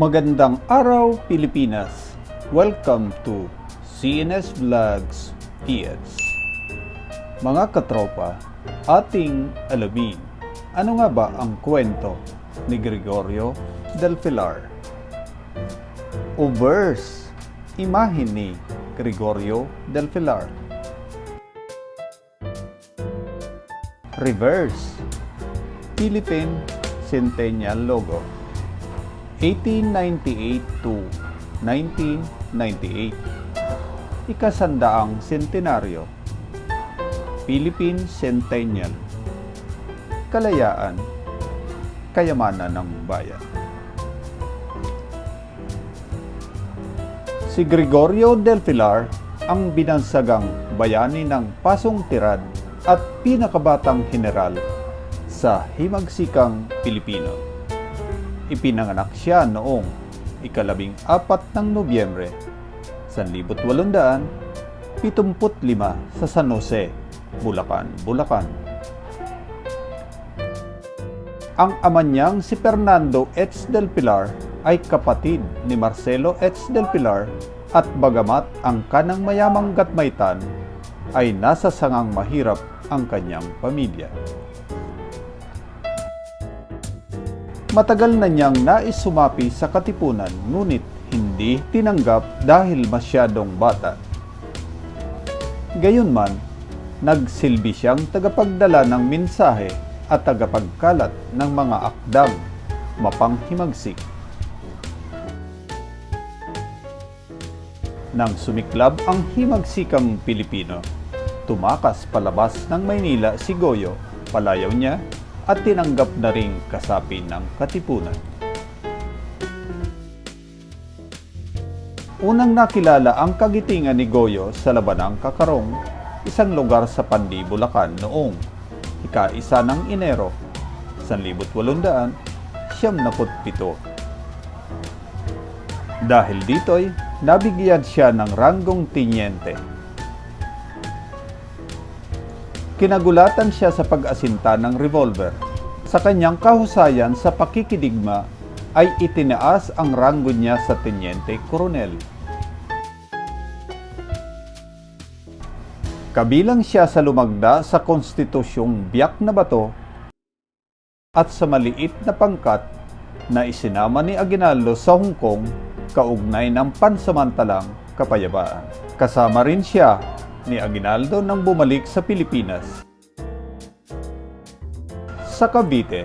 Magandang araw, Pilipinas! Welcome to CNS Vlogs PH. Mga katropa, ating alamin, ano nga ba ang kwento ni Gregorio Del Pilar? O verse, imahin ni Gregorio Del Pilar. Reverse, Philippine Centennial logo. 1898 to 1998. Ikasandaang sentenaryo. Philippine Centennial. Kalayaan, kayamanan ng bayan. Si Gregorio Del Pilar ang binansagang bayani ng Pasong Tirad at pinakabatang general sa himagsikang Pilipino. Ipinanganak siya noong ika-14 ng Nobyembre 1875 sa San Jose, Bulacan. Ang ama niyang si Fernando H. Del Pilar ay kapatid ni Marcelo H. Del Pilar at bagamat ang kanang mayamang gatmaytan ay nasa sangang mahirap ang kanyang pamilya. Matagal na niyang nais sumapi sa katipunan ngunit hindi tinanggap dahil masyadong bata. Gayunman, nagsilbi siyang tagapagdala ng mensahe at tagapagkalat ng mga akdang mapanghimagsik. Nang sumiklab ang himagsikang Pilipino, tumakas palabas ng Maynila si Goyo, palayaw niya, at tinanggap na ring kasapi ng katipunan. Unang nakilala ang kagitingan ni Goyo sa Labanang Kakarong, isang lugar sa Pandi, Bulacan noong ika-1 ng Enero 1877. Dahil dito'y nabigyan siya ng ranggong tinyente. Kinagulatan siya sa pag-asinta ng revolver. Sa kanyang kahusayan sa pakikidigma ay itinaas ang ranggo niya sa tenyente koronel. Kabilang siya sa lumagda sa konstitusyong biyak na bato at sa maliit na pangkat na isinama ni Aguinaldo sa Hong Kong kaugnay ng pansamantalang kapayapaan. Kasama rin siya ni Aguinaldo nang bumalik sa Pilipinas. Sa Cavite,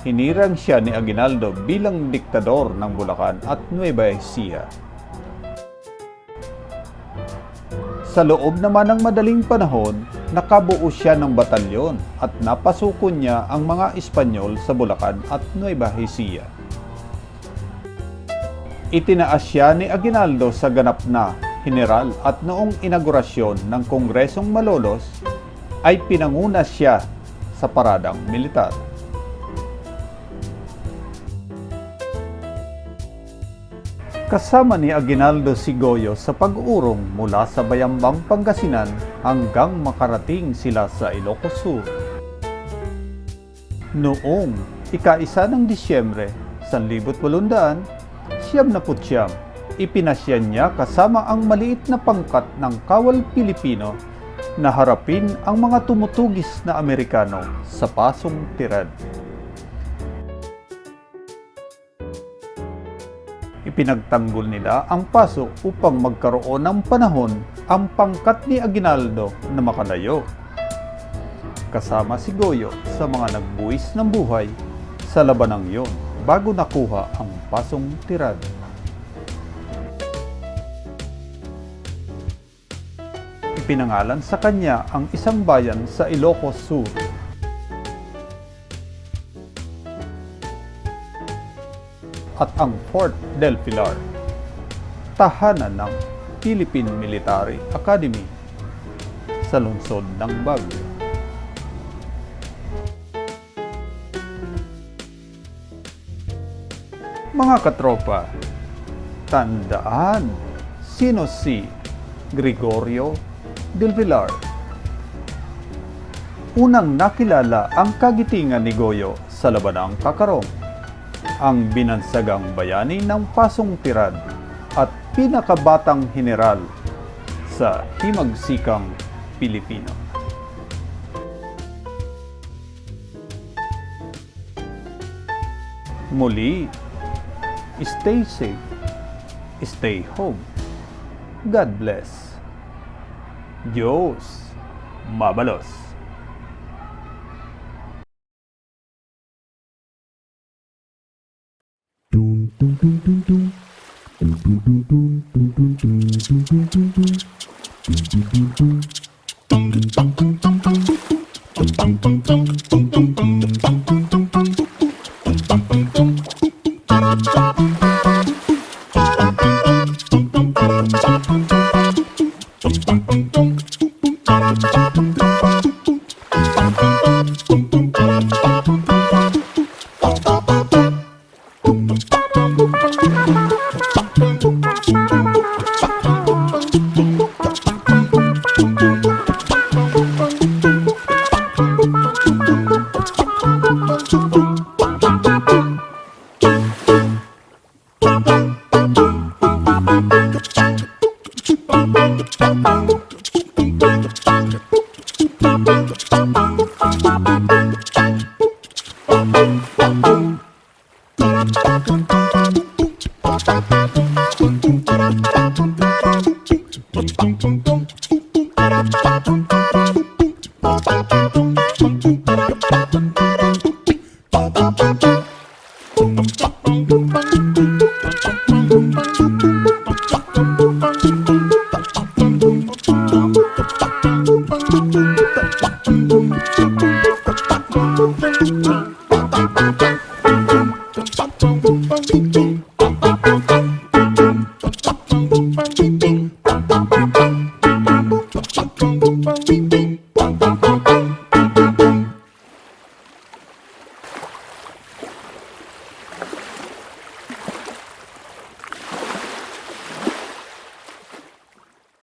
hinirang siya ni Aguinaldo bilang diktador ng Bulacan at Nueva Ecija. Sa loob naman ng madaling panahon, nakabuo siya ng batalyon at napasukon niya ang mga Espanyol sa Bulacan at Nueva Ecija. Itinaas siya ni Aguinaldo sa ganap na general at noong inaugurasyon ng Kongresong Malolos ay pinanguna siya sa paradang militar. Kasama ni Aguinaldo si Goyo sa pag-urong mula sa Bayambang, Pangasinan hanggang makarating sila sa Ilocos Sur. Noong ika-1 ng Disyembre 1879, ipinasyan niya kasama ang maliit na pangkat ng kawal Pilipino na harapin ang mga tumutugis na Amerikano sa Pasong Tirad. Ipinagtanggol nila ang paso upang magkaroon ng panahon ang pangkat ni Aguinaldo na makalayo. Kasama si Goyo sa mga nagbuwis ng buhay sa labanang iyon bago nakuha ang Pasong Tirad. Ipinangalan sa kanya ang isang bayan sa Ilocos Sur. At ang Fort Del Pilar, tahanan ng Philippine Military Academy sa lungsod ng Baguio. Mga katropa, tandaan, sino si Gregorio Del Pilar? Unang nakilala ang kagitingan ni Goyo sa Labanang Kakarong ang binansagang bayani ng Pasong Tirad at pinakabatang general sa himagsikang Pilipino. Muli, stay safe, stay home. God bless. Diyos mabalos.